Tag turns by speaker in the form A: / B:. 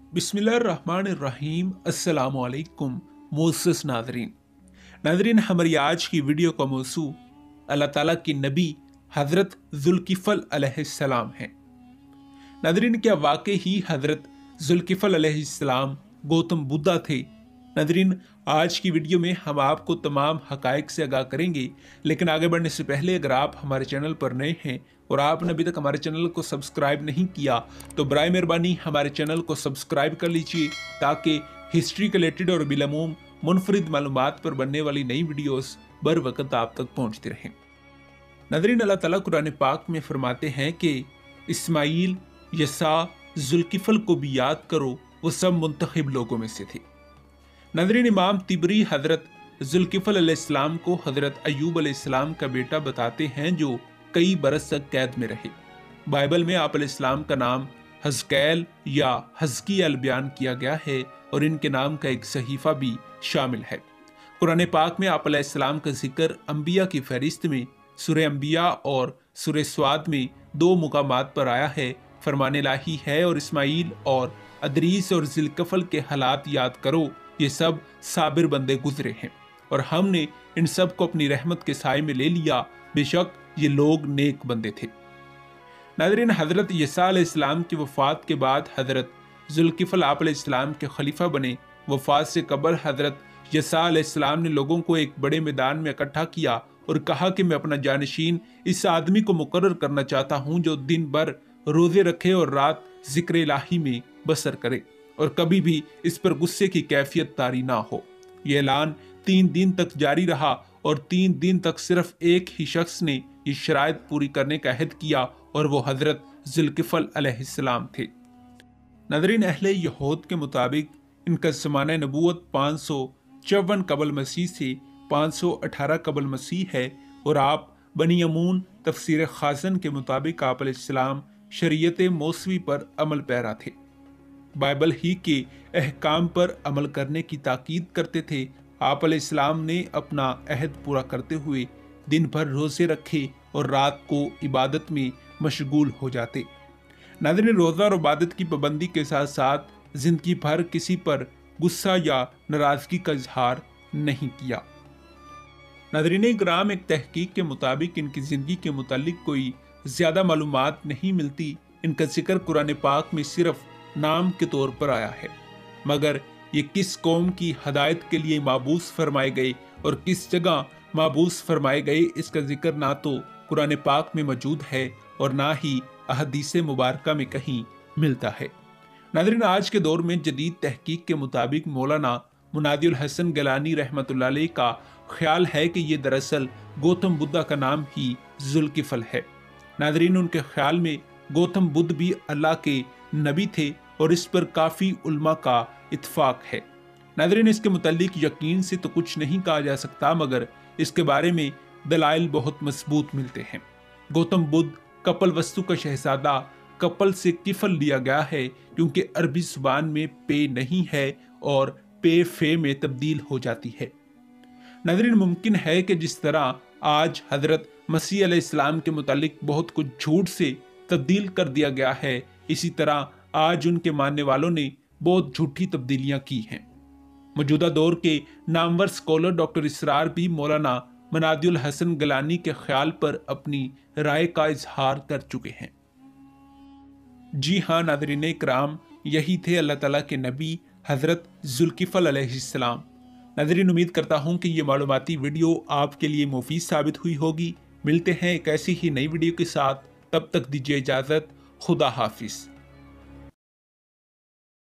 A: बिस्मिल्लाहिर्रहमानिर्रहीम। अस्सलामु अलैकुम मोअज़्ज़ज़ नाज़रीन, हमारी आज की वीडियो का मौज़ू अल्लाह ताला की नबी हज़रत ज़ुल्किफ़ल अलैहिस्सलाम है। नाज़रीन, क्या वाकई ही हज़रत ज़ुल्किफ़ल अलैहिस्सलाम गौतम बुद्धा थे? नाज़रीन, आज की वीडियो में हम आपको तमाम हक़ाइक़ से आगाह करेंगे, लेकिन आगे बढ़ने से पहले अगर आप हमारे चैनल पर नए हैं और आपने अभी तक हमारे चैनल को सब्सक्राइब नहीं किया तो बराए मेहरबानी हमारे चैनल को सब्सक्राइब कर लीजिए, ताकि हिस्ट्री के रिलेटेड और बिलमूम मुनफरिद मालूमात पर बनने वाली नई वीडियोस बर वक्त आप तक पहुंचती रहें। नाज़रीन, अल्लाह ताला कुरान पाक में फरमाते हैं कि इस्माइल, यसा, ज़ुल्किफ़ल को भी याद करो, वो सब मुंतखब लोगों में से थे। नाज़रीन, इमाम तिबरी हज़रत ज़ुल्किफ़ल अलैहिस्सलाम को हज़रत अय्यूब अलैहिस्सलाम का बेटा बताते हैं, जो कई बरस तक कैद में रहे। बाइबल में आप अलैहिस्सलाम का नाम हज़कैल या हज़कियल बयान किया गया है और इनके नाम का एक सहीफा भी शामिल है। कुरान पाक में आप अलैहिस्सलाम का जिक्र अंबिया की फहरिस्त में सूरह अंबिया और सूरह स्वाद में दो मुकामात पर आया है। फरमाने लाही है, और इस्माइल और अदरीस और ज़ुल्किफ़ल के हालात याद करो, ये सब साबिर बंदे गुजरे हैं और हमने इन सब को अपनी रहमत के साए में ले लिया, बेशक ये लोग नेक बंदे थे। नाज़रीन, हज़रत यसा अलैहिस्सलाम की वफ़ात के बाद हज़रत ज़ुल्किफ़ल आप अलैहिस्सलाम के खलीफा बने। वफ़ात से कबल हज़रत यसा अलैहिस्सलाम ने लोगों को एक बड़े मैदान में इकट्ठा किया और कहा कि मैं अपना जानशीन इस आदमी को मुकर्रर करना चाहता हूँ जो दिन भर रोज़े रखे और रात ज़िक्र इलाही में बसर करे और कभी भी इस पर गुस्से की कैफियत तारी ना हो। ये ऐलान 3 दिन तक जारी रहा और 3 दिन तक सिर्फ एक ही शख्स ने ये शराइत पूरी करने का अहद किया और वो हज़रत ज़ुल्किफ़ल अलैहिस्सलाम थे। नाज़रीन, अहले यहूद के मुताबिक इनका ज़माना नबूवत 554 कबल मसीह से 518 कबल मसीह है और आप बनी अमून तफसीर खाज़न के मुताबिक आप अलैहिस्सलाम शरीयत मौसवी पर अमल पैरा थे। बाइबल ही के अहकाम पर अमल करने की ताकीद करते थे। आप अलैहिस्सलाम ने अपना अहद पूरा करते हुए दिन भर रोज़े रखे और रात को इबादत में मशगूल हो जाते। नाज़रीन, रोज़ा और इबादत की पाबंदी के साथ साथ ज़िंदगी भर किसी पर गुस्सा या नाराज़गी का इजहार नहीं किया। नाज़रीन किराम, एक तहकीक के मुताबिक इनकी ज़िंदगी के मुतालिक कोई ज़्यादा मालूमात नहीं मिलती। इनका जिक्र कुरान पाक में सिर्फ नाम के तौर पर आया है, मगर ये किस कौम की हदायत के लिए माबूस फरमाए गए और किस जगह माबूस फरमाए गए, इसका जिक्र ना तो कुरान पाक में मौजूद है और ना ही अहदीस मुबारका में कहीं मिलता है। नाज़रीन, आज के दौर में जदीद तहकीक के मुताबिक मौलाना मुनादिउल हसन गिलानी रहमतुल्लाह अलैह का ख्याल है कि ये दरअसल गौतम बुद्धा का नाम ही ज़ुल्किफ़ल है। नाज़रीन, उनके ख्याल में गौतम बुद्ध भी अल्लाह के नबी थे और इस पर काफ़ी उल्मा का इत्फाक है। नाज़रीन, इसके मुतालिक यकीन से तो कुछ नहीं कहा जा सकता, मगर इसके बारे में दलाइल बहुत मजबूत मिलते हैं। गौतम बुद्ध कपल वस्तु का शहजादा कपल से किफल लिया गया है, क्योंकि अरबी जुबान में पे नहीं है और पे फे में तब्दील हो जाती है। नाज़रीन, मुमकिन है कि जिस तरह आज हज़रत मसीह अलैहिस्सलाम के मुतालिक बहुत कुछ झूठ से तब्दील कर दिया गया है, इसी तरह आज उनके मानने वालों ने बहुत झूठी तब्दीलियां की हैं। मौजूदा दौर के नामवर स्कॉलर डॉक्टर इसरार भी मौलाना मुनादिउल हसन गिलानी के ख्याल पर अपनी राय का इजहार कर चुके हैं। जी हाँ नाज़रीन किराम, यही थे अल्लाह ताला के नबी हज़रत ज़ुल्किफ़ल अलैहिस्सलाम। नाज़रीन, उम्मीद करता हूँ कि ये मालूमाती वीडियो आपके लिए मुफीद साबित हुई होगी। मिलते हैं एक ऐसी ही नई वीडियो के साथ, तब तक दीजिए इजाज़त। खुदा हाफिज़।